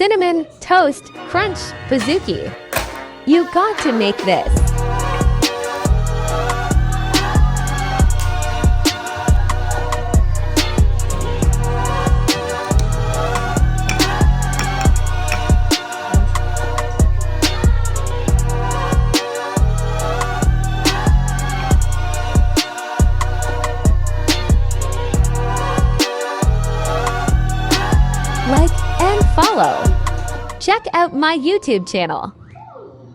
cinnamon toast crunch pizookie. You got to make this. Like and follow. Check out my YouTube channel.